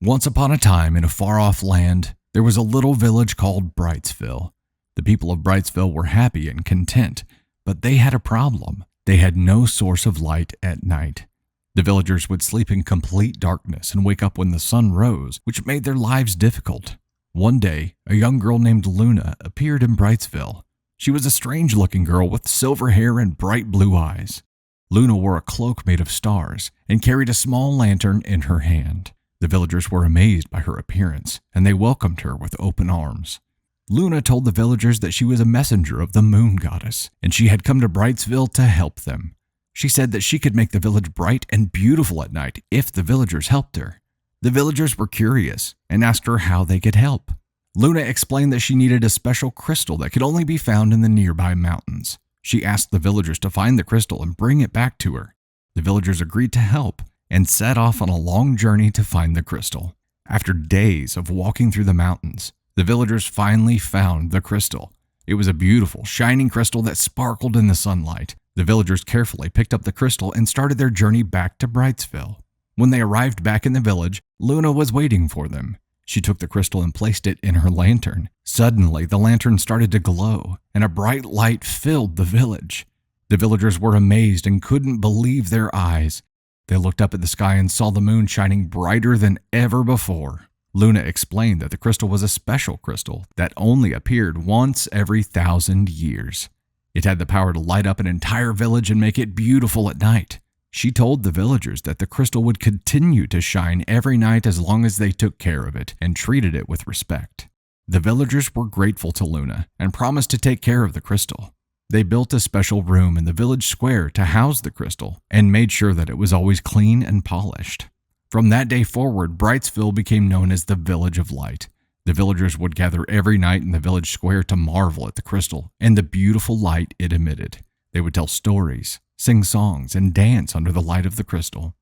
Once upon a time in a far-off land, there was a little village called Brightsville. The people of Brightsville were happy and content, but they had a problem. They had no source of light at night. The villagers would sleep in complete darkness and wake up when the sun rose, which made their lives difficult. One day, a young girl named Luna appeared in Brightsville. She was a strange-looking girl with silver hair and bright blue eyes. Luna wore a cloak made of stars and carried a small lantern in her hand. The villagers were amazed by her appearance, and they welcomed her with open arms. Luna told the villagers that she was a messenger of the moon goddess, and she had come to Brightsville to help them. She said that she could make the village bright and beautiful at night if the villagers helped her. The villagers were curious and asked her how they could help. Luna explained that she needed a special crystal that could only be found in the nearby mountains. She asked the villagers to find the crystal and bring it back to her. The villagers agreed to help and set off on a long journey to find the crystal. After days of walking through the mountains, the villagers finally found the crystal. It was a beautiful, shining crystal that sparkled in the sunlight. The villagers carefully picked up the crystal and started their journey back to Brightsville. When they arrived back in the village, Luna was waiting for them. She took the crystal and placed it in her lantern. Suddenly, the lantern started to glow, and a bright light filled the village. The villagers were amazed and couldn't believe their eyes. They looked up at the sky and saw the moon shining brighter than ever before. Luna explained that the crystal was a special crystal that only appeared once every 1,000 years. It had the power to light up an entire village and make it beautiful at night. She told the villagers that the crystal would continue to shine every night as long as they took care of it and treated it with respect. The villagers were grateful to Luna and promised to take care of the crystal. They built a special room in the village square to house the crystal and made sure that it was always clean and polished. From that day forward, Brightsville became known as the Village of Light. The villagers would gather every night in the village square to marvel at the crystal and the beautiful light it emitted. They would tell stories, sing songs, and dance under the light of the crystal.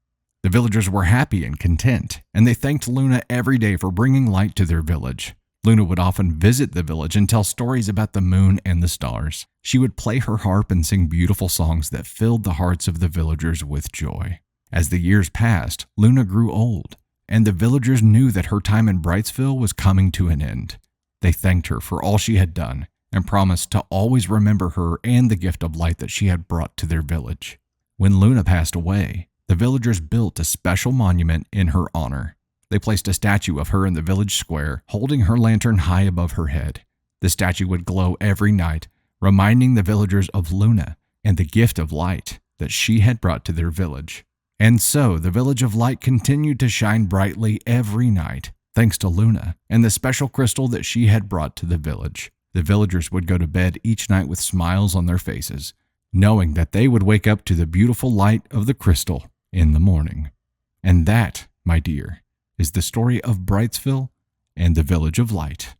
The villagers were happy and content, and they thanked Luna every day for bringing light to their village. Luna would often visit the village and tell stories about the moon and the stars. She would play her harp and sing beautiful songs that filled the hearts of the villagers with joy. As the years passed, Luna grew old, and the villagers knew that her time in Brightsville was coming to an end. They thanked her for all she had done and promised to always remember her and the gift of light that she had brought to their village. When Luna passed away, the villagers built a special monument in her honor. They placed a statue of her in the village square, holding her lantern high above her head. The statue would glow every night, reminding the villagers of Luna and the gift of light that she had brought to their village. And so the Village of Light continued to shine brightly every night, thanks to Luna and the special crystal that she had brought to the village. The villagers would go to bed each night with smiles on their faces, knowing that they would wake up to the beautiful light of the crystal in the morning. And that, my dear, is the story of Brightsville and the Village of Light.